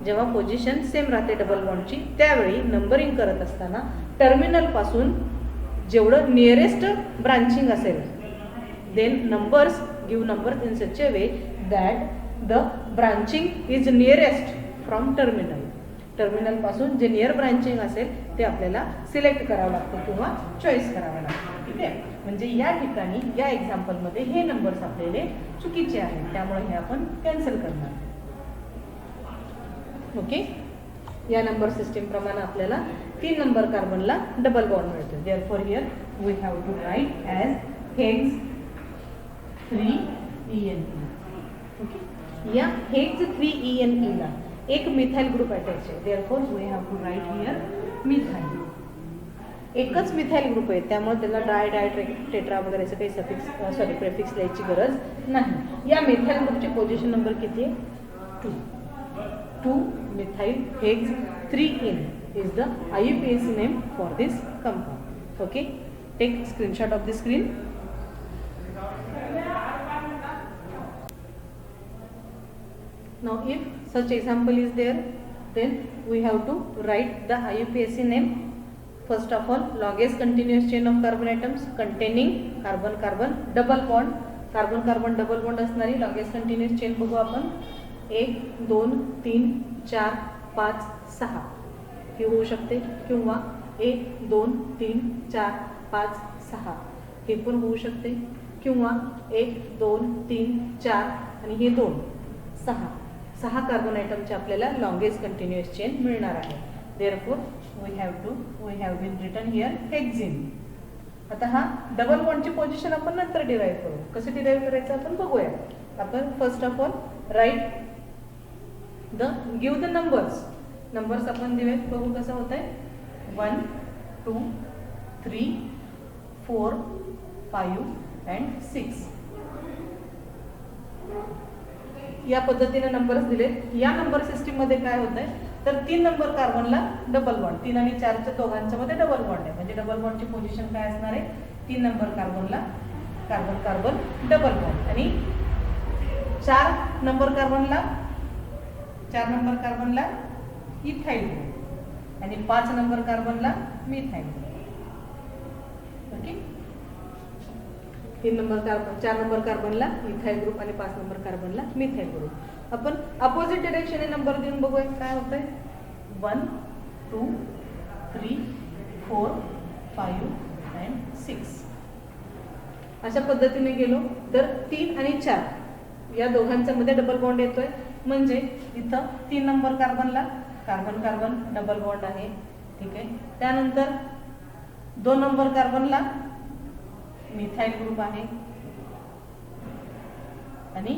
जेव्हा पोझिशन सेम राहते डबल बॉन्डची त्यावेळी नंबरिंग करत असताना टर्मिनलपासून जेवढं नियरेस्ट ब्रांचिंग असेल then numbers give numbers in such a way that the branching is nearest from terminal. टर्मिनलपासून जे नियर ब्रांचिंग असेल ते आपल्याला सिलेक्ट करावं लागतं किंवा चॉईस करावं लागतं. ठीक आहे. म्हणजे या ठिकाणी या एक्झाम्पलमध्ये हे नंबर्स आपल्याला चुकीचे आहेत त्यामुळे हे आपण कॅन्सल करणार. ओके. या नंबर सिस्टीम प्रमाणे आपल्याला 3 नंबर कार्बनला डबल बॉन्ड मिळतो. Therefore here we have to write as hex 3ENE. Okay. या हेक्स 3ENE ला एक मिथाइल ग्रुप अटॅच आहे. Therefore we have to write here methyl. एकच मिथाइल ग्रुप आहे त्यामुळे त्याला डाय टेट्रा वगैरे असं काही सफिक्स प्रेफिक्स लिहायची गरज नाही. या मिथाइल ग्रुपची पोझिशन नंबर किती आहे 2 methyl hex 3ene is the IUPAC name for this compound. Okay, take screenshot of the screen. Now if such example is there then we have to write the IUPAC name. First of all, longest continuous chain of carbon atoms containing carbon carbon double bond. Carbon carbon double bond असणारी longest continuous chain बघू आपण 1 2 3 4 5 6 ही होऊ शकते किंवा 1 2 3 4 5 6 हे पण होऊ शकते किंवा 1 2 3 4 आणि हे 2 6 कार्बन आयटमचे आपल्याला लॉंगेस्ट कंटिन्युअस चेन मिळणार आहे. Therefore we have been written here hexene. आता हा डबल बॉन्डची पोझिशन आपण नंतर डिराईव्ह करू. कसे डिराईव्ह करायचं आपण बघूया. आपण first of all write give the numbers आपण दिलेत. बघू कसं होत आहे 1 2 3 4 5 and 6 या पद्धतीने नंबर्स दिलेत. या नंबर सिस्टीम मध्ये काय होत आहे तर 3 नंबर कार्बनला डबल बॉन्ड 3 आणि 4च्या दोघांच्या मध्ये डबल बॉन्ड आहे म्हणजे डबल बॉन्डची पोझिशन काय असणार आहे 3 नंबर कार्बनला कार्बन कार्बन डबल बॉन्ड आणि 4 नंबर कार्बनला इथाइल ग्रुप आणि 5 नंबर कार्बनला methyl group. Okay, 3 number carbon 4 number कार्बनला इथाइल ग्रुप आणि 5 नंबर कार्बनला मिथाइल ग्रुप. आपण अपोजिट डायरेक्शनने नंबर देऊन बघूया काय होतंय. 1 2 3 4 5 and 6 अशा पद्धतीने गेलो तर 3 आणि 4 या दोघांच्या मध्ये डबल बॉन्ड येतोय. म्हणजे इथं 3 नंबर कार्बनला कार्बन कार्बन डबल बॉन्ड आहे. ठीक आहे, त्यानंतर 2 नंबर कार्बनला मिथाइल ग्रुप आहे आणि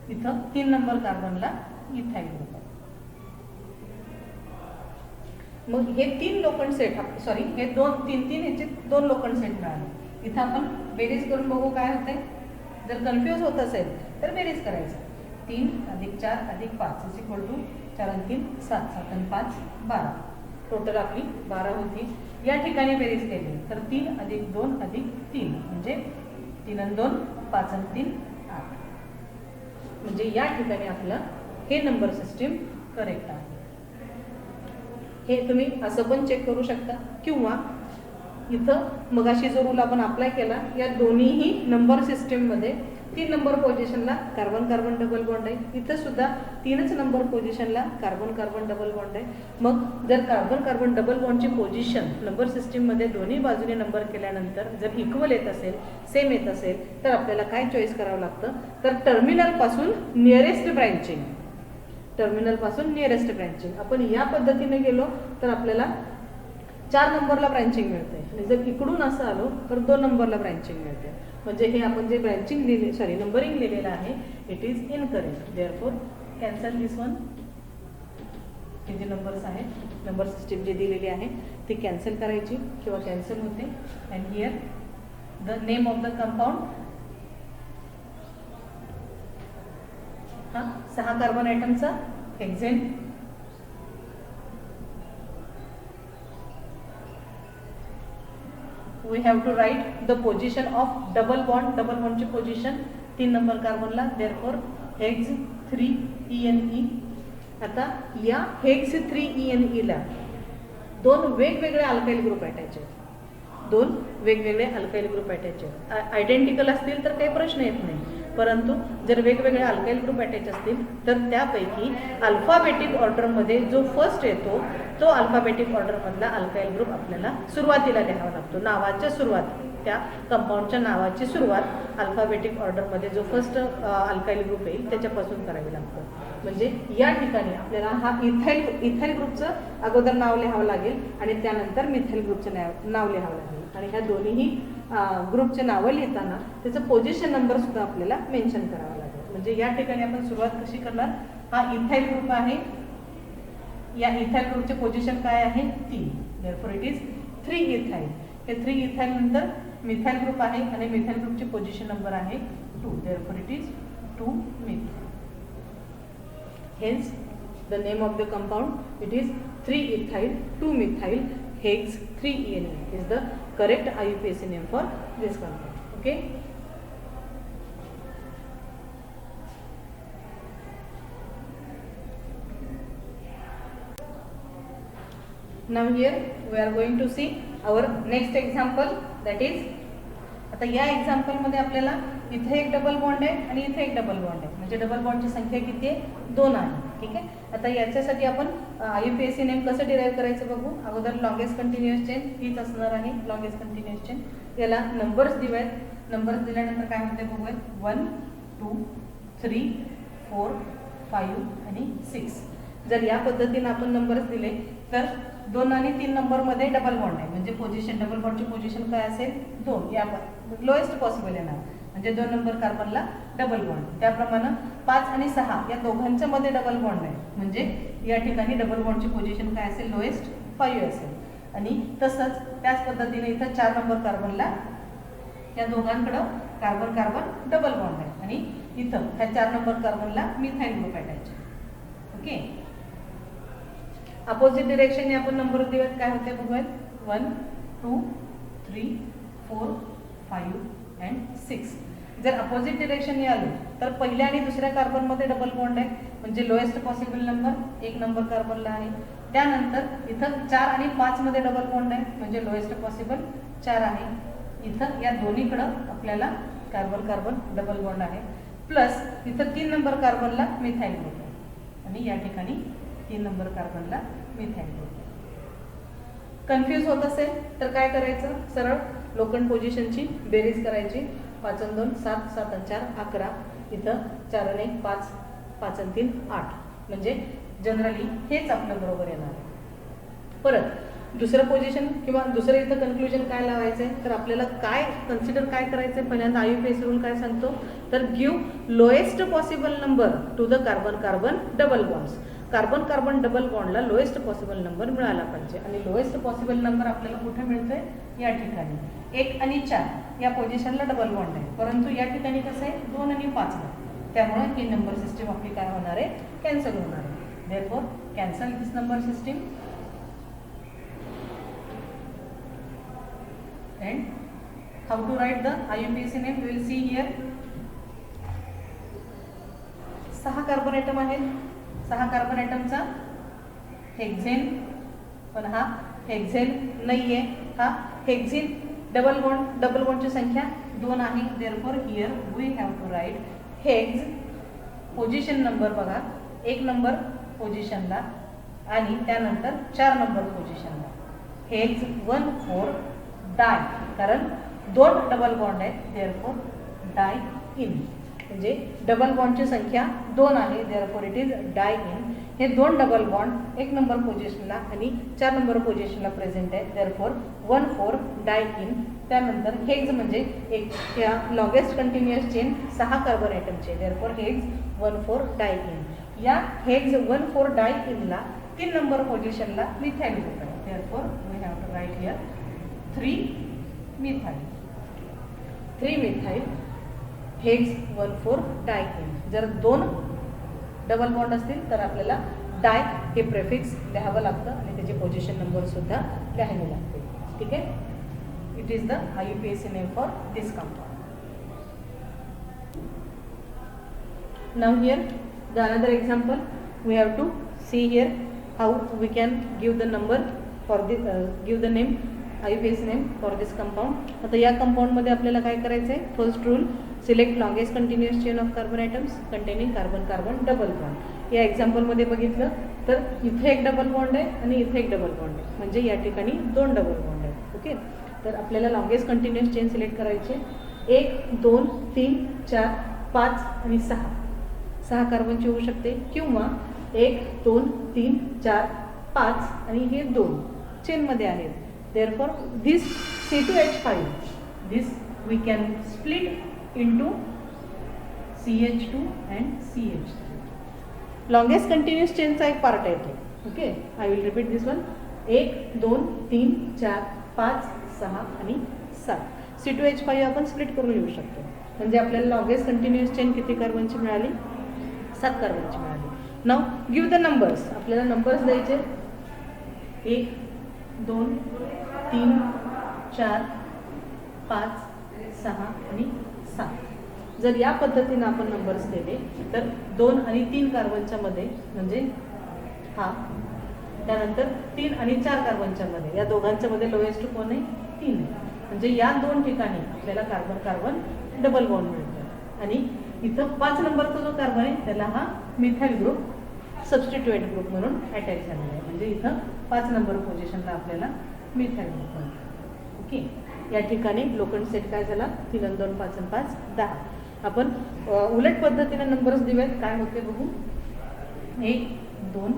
इथं 3 नंबर कार्बनला इथाइल ग्रुप आहे. मग हे 3 लोखंड सेट सॉरी हे 3 याचे 2 लोखंड सेट मिळाले. इथं आपण बेरीज करून बघू काय होते. जर कन्फ्यूज होत असेल तर बेरीज करायचं. 3 + 4 + 5 = 4 आणि 3 7 7 आणि 5 12. टोटल आपली 12 होती. या ठिकाणी बेरीज केली तर 3 + 2 + 3 म्हणजे 3 आणि 2 5 आणि 3 8. म्हणजे या ठिकाणी आपलं हे नंबर सिस्टीम करेक्ट आहे. हे तुम्ही असं पण चेक करू शकता किंवा इथं मगाशी जो रूल आपण अप्लाय केला या दोन्हीही नंबर सिस्टीममध्ये 3 नंबर पोझिशनला कार्बन कार्बन डबल बॉन्ड आहे. इथं सुद्धा 3च नंबर पोझिशनला कार्बन कार्बन डबल बॉन्ड आहे. मग जर कार्बन कार्बन डबल बॉन्डची पोझिशन नंबर सिस्टीममध्ये दोन्ही बाजूने नंबर केल्यानंतर जर इक्वल येत असेल सेम येत असेल तर आपल्याला काय चॉईस करावं लागतं तर टर्मिनलपासून नियरेस्ट ब्रँचिंग. टर्मिनलपासून नियरेस्ट ब्रँचिंग आपण या पद्धतीने गेलो तर आपल्याला 4 नंबरला ब्रँचिंग मिळते आणि जर इकडून असं आलो तर 2 नंबरला ब्रँचिंग मिळते. म्हणजे हे आपण जे ब्रँचिंग लिहिले नंबरिंग लिहिलेलं आहे it is incorrect. Therefore cancel this one. हे जे नंबर्स आहेत नंबर सिस्टीम जे दिलेली आहे ती कॅन्सल करायची किंवा कॅन्सल होते. And here the name of the compound 6 carbon आयटमचा hexane. we have to write the position of double bond ची position 3 नंबर कार्बनला. therefore hex 3ene. आता या हेक्स 3ene ला 2 वेगवेगळे अल्काइल ग्रुप अटॅच आहेत. 2 वेगवेगळे अल्काइल ग्रुप अटॅच आहेत. आयडेंटिकल असतील तर काही प्रश्न येत नाही, परंतु जर वेगवेगळे अल्काइल ग्रुप अटॅच असतील तर त्यापैकी अल्फाबेटिक ऑर्डरमध्ये जो फर्स्ट येतो तो अल्फाबेटिक ऑर्डरमधला अल्काइल ग्रुप आपल्याला सुरुवातीला लिहावा लागतो. नावाच्या सुरुवात त्या कंपाऊंडच्या नावाची सुरुवात अल्फाबेटिक ऑर्डरमध्ये जो फर्स्ट अल्काइल ग्रुप येईल त्याच्यापासून करावी लागतं. म्हणजे या ठिकाणी आपल्याला हा इथाइल ग्रुपचं अगोदर नाव लिहावं लागेल आणि त्यानंतर मिथाइल ग्रुपचं नाव लिहावं लागेल. आणि ह्या दोन्हीही ग्रुपचे नावं लिहिताना त्याचं पोझिशन नंबर सुद्धा आपल्याला मेन्शन करावा लागेल. म्हणजे या ठिकाणी आपण सुरुवात कशी करणार. हा इथाइल ग्रुप आहे. या इथाइल ग्रुपचे पोझिशन काय आहे 3. Therefore it is 3 ethyl. हे 3 इथाइल नंतर मिथाइल ग्रुप आहे आणि मिथाइल ग्रुपची पोझिशन नंबर आहे 2. Therefore it is 2 methyl. Hence the name of the compound it is 3 ethyl 2 methyl hex 3ene is the correct IUPAC name for this compound. Okay. Now here we are going to see our next example, that is आता या example मध्ये आपल्याला इथे एक double bond आहे आणि इथे एक डबल बॉन्ड आहे. म्हणजे डबल बॉन्डची संख्या किती आहे 2 आहे. ठीक आहे. आता याच्यासाठी आपण IUPAC नेम कसं डिराईव्ह करायचं बघू. अगोदर लॉंगेस्ट कंटिन्युअस चेन हीच असणार आहे. लॉंगेस्ट कंटिन्युअस चेन याला नंबर्स दिलेत. नंबर्स दिल्यानंतर काय होते बघूयात. 1 2 3 4 5 आणि 6. जर या पद्धतीने आपण नंबर्स दिले तर 2 आणि 3 नंबरमध्ये डबल बॉन्ड आहे. म्हणजे पोझिशन डबल बॉन्डची पोझिशन काय असेल 2. या लोएस्ट पॉसिबल येणार. म्हणजे 2 नंबर कार्बनला डबल बॉन्ड. त्याप्रमाणे 5 आणि 6 या दोघांच्या मध्ये डबल बॉन्ड आहे. म्हणजे या ठिकाणी डबल बॉन्डची पोझिशन काय असेल लोएस्ट 5 असेल. आणि तसंच त्याच पद्धतीने इथं 4 नंबर कार्बनला या दोघांकडं कार्बन कार्बन डबल बॉन्ड आहे आणि इथं ह्या 4 नंबर कार्बनला मिथाइल ग्रुप अटॅच आहे. ओके. अपोजिट डिरेक्शनने आपण नंबर दिलेत काय होते बघूयात. 1 2 3 4 5 and 6. जर अपोजिट डिरेक्शनने आलो तर पहिल्या आणि दुसऱ्या कार्बनमध्ये डबल बॉन्ड आहे. म्हणजे लोएस्ट पॉसिबल नंबर 1 नंबर कार्बनला आहे. त्यानंतर इथं 4 आणि 5 मध्ये डबल बॉन्ड आहे, म्हणजे लोएस्ट पॉसिबल 4 आहे. इथं या दोन्हीकडं आपल्याला कार्बन कार्बन डबल बॉन्ड आहे. प्लस इथं 3 नंबर कार्बनला मिथाइल ग्रुप आहे आणि या ठिकाणी 3 नंबर कार्बनला मिथाइल ग्रुप. कन्फ्यूज होत असेल तर काय करायचं, सरळ लोखंड पोझिशनची बेरीज करायची. 5 आणि 2 7, 7 आणि 4 11, इथं 4 आणि 1 5, 5 आणि 3 8, म्हणजे जनरली हेच आपलं बरोबर येणार आहे. परत दुसरं पोझिशन किंवा दुसरं इथं कन्क्लुजन काय लावायचं आहे, तर आपल्याला काय कन्सिडर काय करायचं आहे, पहिल्यांदा IUPAC रूल काय सांगतो, तर give lowest possible number to the carbon carbon double bonds. Carbon carbon double बॉन्डला लोएस्ट पॉसिबल नंबर मिळाला पाहिजे आणि लोएस्ट पॉसिबल नंबर आपल्याला कुठे मिळतोय, या ठिकाणी 1 आणि 4 या पोझिशनला डबल बॉन्ड आहे, परंतु या ठिकाणी कसं आहे 2 आणि 5 ला, त्यामुळे ही नंबर सिस्टीम आपली काय होणार आहे, कॅन्सल होणार आहे. Therefore cancel this number system and how to write the IUPAC name we will see here. 6 carbon atom आहेत. 6 कार्बन ॲटमचा हेक्झेन, पण हा हेक्झेन नाहीये, हा हेक्झेन डबल बॉन्डची संख्या 2 आहे. Therefore here we have to write hex position number बघा, 1 नंबर पोझिशनला आणि त्यानंतर 4 नंबर पोझिशनला हेक्झ 1 4 डाय, कारण 2 डबल बॉन्ड आहेत. देअरफॉर डाय इन, म्हणजे डबल बॉन्डची संख्या 2 आहे. Therefore it is diene. हे 2 डबल बॉन्ड 1 नंबर पोझिशनला आणि 4 नंबर पोझिशनला प्रेझेंट आहे. Therefore 1 4 diene. त्यानंतर हेक्झ म्हणजे एक या लॉंगेस्ट कंटिन्युअस चेन 6 कार्बन ॲटमचे. Therefore hex 1 4 diene. या हेक्झ 1 4 डाय इनला 3 नंबर पोझिशनला मिथाइल ग्रुप आहे. Therefore we have to write here 3 methyl. 3 methyl hex 1 4 diene. जर 2 डबल बॉन्ड असतील तर आपल्याला डाय हे प्रेफिक्स लिहावं लागतं आणि त्याचे पोझिशन नंबर सुद्धा लिहावे लागते. ठीक आहे. It is the IUPAC name for this compound. Now here the another example we have to see here how we can give the number for give the name IUPAC name for this compound. आता या कंपाऊंडमध्ये आपल्याला काय करायचं आहे, first rule select longest continuous chain of carbon atoms containing carbon carbon double bond. या एक्झाम्पलमध्ये बघितलं तर इथे एक डबल बॉन्ड आहे आणि इथे एक डबल बॉन्ड आहे, म्हणजे या ठिकाणी 2 डबल बॉन्ड आहेत. ओके, तर आपल्याला लॉंगेस्ट कंटिन्युअस चेन सिलेक्ट करायचे. 1 2 3 4 5 आणि 6 कार्बनची होऊ शकते, किंवा 1 2 3 4 5 आणि हे 2 चेनमध्ये आहेत. Therefore, this C2H5, this we can split into CH2 and CH3. Longest continuous chain चा एक पार्ट आहे तो. Okay, I will repeat this one. 1 2 3 4 5 6 आणि 7. C2H5 आपण स्प्लिट करून लिहू शकतो, म्हणजे आपल्याला लॉंगेस्ट कंटिन्युअस चेन किती कार्बनची मिळाली, 7 कार्बनची मिळाली. Now give the numbers. आपल्याला नंबर्स द्यायचे 1 2 3 4 5 6 आणि 7. जर या पद्धतीनं आपण नंबर्स दिले तर 2 आणि 3 कार्बनच्या मध्ये, म्हणजे हा, त्यानंतर 3 आणि 4 कार्बनच्या मध्ये, या दोघांच्या मध्ये लोएस्ट कोण आहे, 3 आहे. म्हणजे या 2 ठिकाणी आपल्याला कार्बन कार्बन डबल बॉन्ड मिळतो आणि इथं 5 नंबरचा जो कार्बन आहे त्याला हा मिथाइल ग्रुप सबस्टिट्युएंट ग्रुप म्हणून अटॅच झालेला आहे, म्हणजे इथं 5 नंबर पोझिशनला आपल्याला मिथाइल ग्रुप मिळतो. ओके, या ठिकाणी लोखंड सेट काय झाला, 3 आणि 2 5 आणि 5 10. आपण उलट पद्धतीने नंबर्स दिवेत, काय होते बघू. 1 2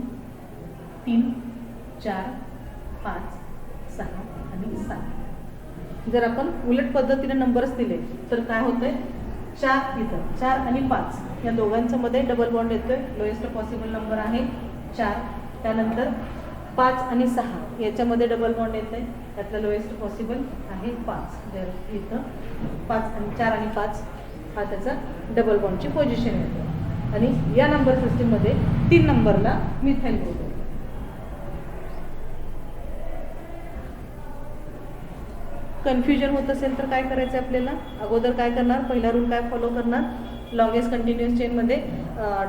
3 4 5 6 आणि 7. जर आपण उलट पद्धतीने नंबर्स दिले तर काय होतंय, 4 इथं 4 आणि 5 या दोघांच्या मध्ये डबल बॉन्ड येतोय, लोएस्ट पॉसिबल नंबर आहे 4. त्यानंतर 5 आणि 6 याच्यामध्ये डबल बॉन्ड येत आहे, त्यातलं लोएस्ट पॉसिबल आहे 5. जर इथं 5 आणि 4 आणि 5 हा त्याचा डबल बॉन्डची पोझिशन येते आणि या नंबर सिस्टीममध्ये 3 नंबरला मिथाइल ग्रुप येतो. कन्फ्युजन होत असेल तर काय करायचं आपल्याला, अगोदर काय करणार, पहिला रूल काय फॉलो करणार, लॉंगेस्ट कंटिन्युअस चेनमध्ये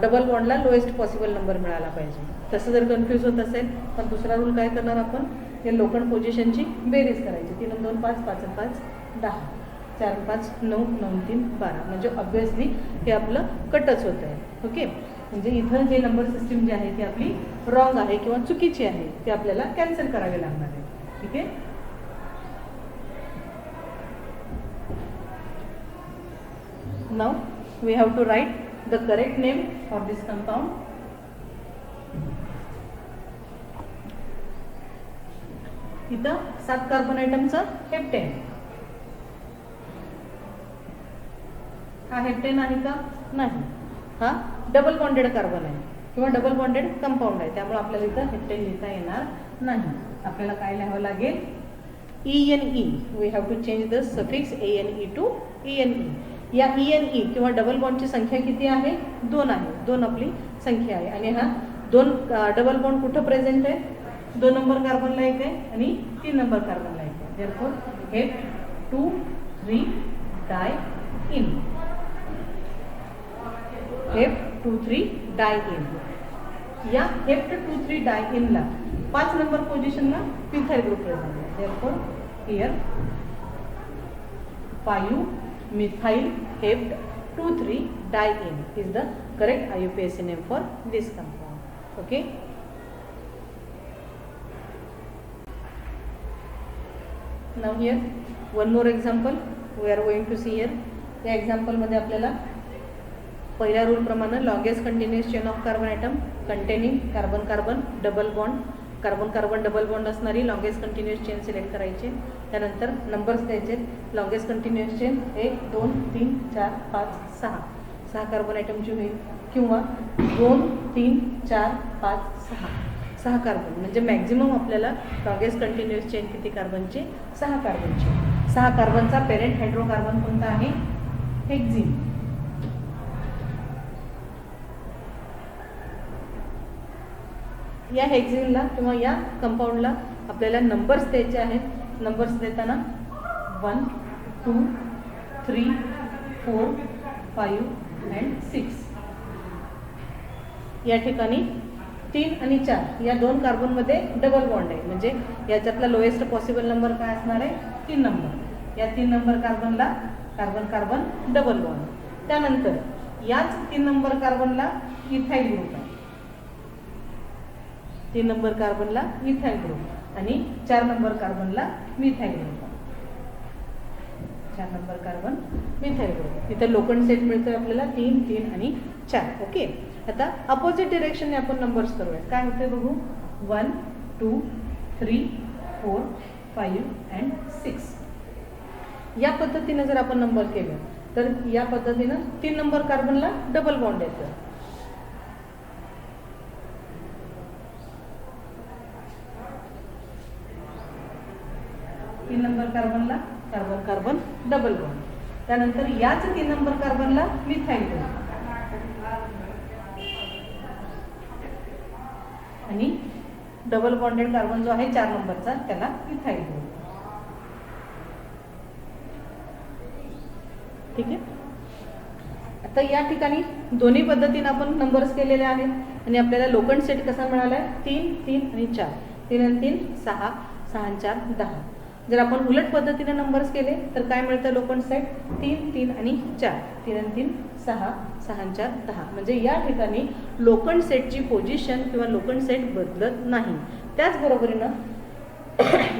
डबल बॉन्डला लोएस्ट पॉसिबल नंबर मिळाला पाहिजे. तसं जर कन्फ्यूज होत असेल तर दुसरा रूल काय करणार आपण, या लोखंड पोझिशनची बेरीज करायची. 3 आणि 2 5, 5 आणि 5 10, 4 आणि 5 9, 9 आणि 3 12. म्हणजे ऑब्व्हियसली हे आपलं कटच होतं आहे. ओके, म्हणजे इथं जे नंबर सिस्टीम जी आहे ती आपली रॉंग आहे किंवा चुकीची आहे, ते आपल्याला कॅन्सल करावे लागणार आहे. ठीक आहे. Now we have to write the correct name for this compound. इथं 7 कार्बन आयटमचं हेप्टेन. हा हेप्टेन आहे का? नाही. हा डबल बॉन्डेड कार्बन आहे किंवा डबल बॉन्डेड कंपाऊंड आहे, त्यामुळे आपल्याला इथं हेप्टेन लिहिता येणार नाही. आपल्याला काय लिहावं लागेल? ENE. We have to change the suffix ANE to ENE. या ENE किंवा डबल बॉन्डची संख्या किती आहे? 2 आहे. 2 आपली संख्या आहे आणि हा 2 डबल बॉन्ड कुठं प्रेझेंट आहे? 2 नंबर कार्बनला एक आहे आणि 3 नंबर कार्बनला एक आहे. Therefore Hep2,3 डायइन. Hep2,3 डायइन. या Hep2,3 डायइनला 5 नंबर पोझिशनला मिथाइल ग्रुप प्रेझेंट आहे. Therefore here 5 methyl Hep2,3 diene is the correct IUPAC name for this compound. Okay. Now here one more example we are going to see here. या example मध्ये आपल्याला पहिल्या rule प्रमाणे longest continuous chain of carbon item containing carbon carbon double bond, carbon carbon double bond असणारी longest continuous chain select करायची. त्यानंतर numbers द्यायचे. Longest continuous chain 1 2 3 4 5 6 6 carbon आयटमची होईल किंवा 2 3 4 5 6 कार्बन. म्हणजे मॅक्झिमम आपल्याला लॉंगेस्ट कंटिन्युअस चेन किती कार्बनची? 6 कार्बनची. 6 कार्बनचा पेरेंट हायड्रोकार्बन कोणता आहे? हेक्झिन. या हेक्झिनला किंवा या कंपाऊंडला आपल्याला नंबर्स द्यायचे आहेत. नंबर्स देताना 1 2 3 4 5 and 6. या ठिकाणी 3 आणि 4 या 2 कार्बनमध्ये डबल बॉन्ड आहे, म्हणजे याच्यातला लोएस्ट पॉसिबल नंबर काय असणार आहे? 3 नंबर. या 3 नंबर कार्बनला कार्बन कार्बन डबल बॉन्ड. त्यानंतर याच 3 नंबर कार्बनला इथाइल ग्रुप आहे. 3 नंबर कार्बनला इथाइल ग्रुप आणि 4 नंबर कार्बनला methyl group. 4 number carbon methyl group. इथे लोखंड सेट मिळतोय आपल्याला 3 3 आणि 4. ओके. आता अपोजिट डिरेक्शनने आपण नंबर्स करूया. काय होते बघू? 1 2 3 4 5 and 6. या पद्धतीने जर आपण नंबर केलं तर या पद्धतीनं 3 नंबर कार्बनला डबल बॉन्ड येतं. तीन नंबर कार्बनला कार्बन कार्बन डबल बॉन्ड. त्यानंतर याच 3 नंबर कार्बनला मिथाइल ग्रुप आणि डबल बॉन्डेड कार्बन जो आहे 4 नंबरचा त्याला इथाइल ग्रुप. ठीक आहे. आता या ठिकाणी दोन्ही पद्धतीने आपण नंबर्स केलेले आहेत आणि आपल्याला लोखंड सेट कसा मिळाला आहे? 3 3 आणि 4. 3 आणि 3 6 6 आणि 4 10. जर आपण उलट पद्धतीने नंबर्स केले तर काय मिळतं? लोखंड सेट 3 3 आणि 4. 3 आणि 3 6 6 आणि 4 10. म्हणजे या ठिकाणी लोखंड सेटची पोझिशन किंवा लोखंड सेट बदलत नाही. त्याचबरोबरीनं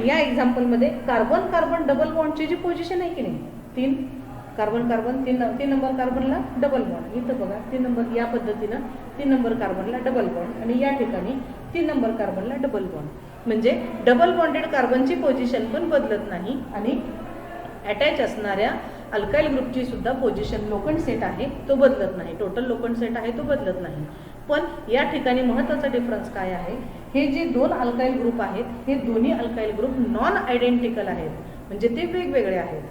या एक्झाम्पलमध्ये कार्बन कार्बन डबल बॉन्डची जी पोझिशन आहे की नाही, 3 कार्बन कार्बन 3 नंबर कार्बनला डबल बॉन्ड. इथं बघा 3 नंबर या पद्धतीनं 3 नंबर कार्बनला डबल बॉन्ड आणि या ठिकाणी 3 नंबर कार्बनला डबल बॉन्ड. म्हणजे डबल बॉन्डेड कार्बनची पोझिशन पण बदलत नाही आणि अटॅच असणाऱ्या अल्काइल ग्रुपची सुद्धा पोझिशन लोखंड सेट आहे तो बदलत नाही. टोटल लोखंड सेट आहे तो बदलत नाही. पण या ठिकाणी महत्त्वाचा डिफरन्स काय आहे? हे जे 2 अल्काइल ग्रुप आहेत हे दोन्ही अल्काइल ग्रुप नॉन आयडेंटिकल आहेत, म्हणजे ते वेगवेगळे आहेत.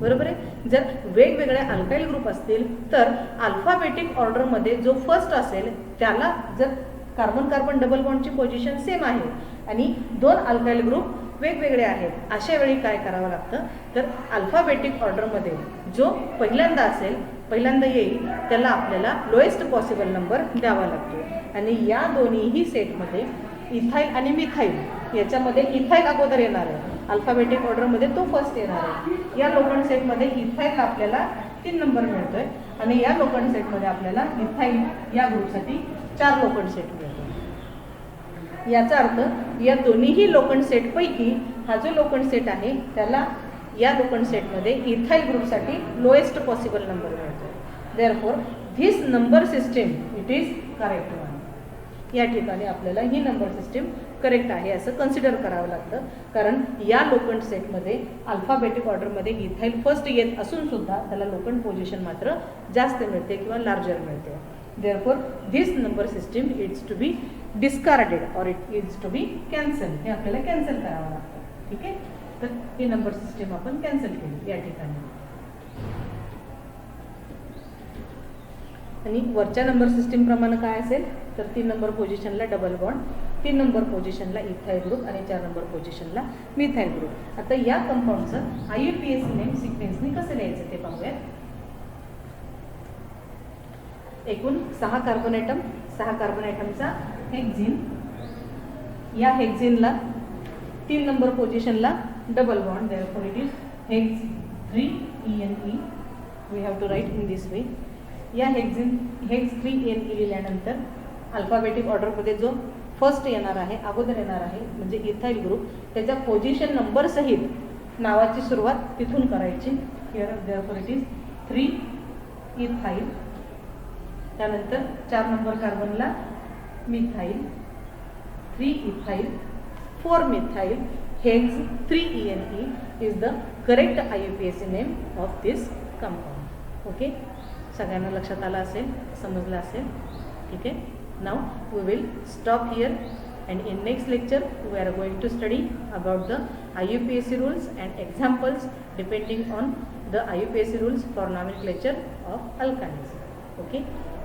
बरोबर आहे. जर वेगवेगळे अल्काइल ग्रुप असतील तर अल्फाबेटिक ऑर्डरमध्ये जो फर्स्ट असेल त्याला जर कार्बन कार्बन डबल बॉन्डची पोझिशन सेम आहे आणि 2 अल्काइल ग्रुप वेगवेगळे आहेत, अशा वेळी काय करावं लागतं? तर अल्फाबेटिक ऑर्डरमध्ये जो पहिल्यांदा असेल पहिल्यांदा येईल त्याला आपल्याला लोएस्ट पॉसिबल नंबर द्यावा लागतो. आणि या दोन्हीही सेटमध्ये इथाईल आणि मिथाईल याच्यामध्ये इथाईल अगोदर येणार आहे, अल्फाबेटिक ऑर्डरमध्ये तो फर्स्ट येणार आहे. या लोखंड सेटमध्ये इथाईल आपल्याला 3 नंबर मिळतोय आणि या लोखंड सेटमध्ये आपल्याला इथाईल या ग्रुपसाठी 4 लोखंड सेट मिळतो. याचा अर्थ या दोन्हीही लोखंड सेटपैकी हा जो लोखंड सेट आहे त्याला या लोखंड सेटमध्ये इथाईल ग्रुपसाठी लोएस्ट पॉसिबल नंबर मिळतो. Therefore this number system it is correct one. या ठिकाणी आपल्याला ही नंबर सिस्टीम करेक्ट आहे असं कन्सिडर करावं लागतं, कारण या लोखंड सेटमध्ये अल्फाबेटिक ऑर्डरमध्ये इथाईल फर्स्ट येत असून सुद्धा त्याला लोखंड पोझिशन मात्र जास्त मिळते किंवा लार्जर मिळते. Therefore this number system it's to be discarded or it is to be cancel. हे आपल्याला कॅन्सल करावं लागतं. ठीक आहे, तर ही नंबर सिस्टीम आपण कॅन्सल केली या ठिकाणी. आणि वरच्या नंबर सिस्टीम प्रमाणे काय असेल तर 3 नंबर पोझिशनला डबल बॉन्ड, 3 नंबर पोझिशनला इथाईल ग्रुप आणि 4 नंबर पोझिशनला मिथाईल ग्रुप. आता या कंपाऊंडचं IUPAC नेम सिक्वेन्सने कसं लिहायचं ते पाहूयात. एकूण 6 कार्बन ॲटम, 6 कार्बन ॲटमचा हेक्झिन, या हेक्झिनला 3 नंबर पोझिशनला double bond, therefore it is hex 3ENE. We have to write in this way. या हेक्स 3ENE लिहिल्यानंतर अल्फाबेटिक ऑर्डरमध्ये जो फर्स्ट येणार आहे, अगोदर येणार आहे म्हणजे इथाईल ग्रुप, त्याच्या पोझिशन नंबर सहित नावाची सुरुवात तिथून करायची. Here therefore it is 3 ethyl. त्यानंतर 4 नंबर कार्बनला methyl, 3 ethyl, 4 methyl. Hex 3ENE is the correct IUPAC name of this compound. Okay, सगळ्यांना लक्षात आलं असेल, समजलं असेल. ठीक आहे, now we will stop here and in next lecture we are going to study about the IUPAC rules and examples depending on the IUPAC rules for nomenclature of alkanes. Okay,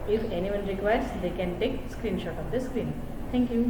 if anyone requires they can take screenshot of the screen. Thank you.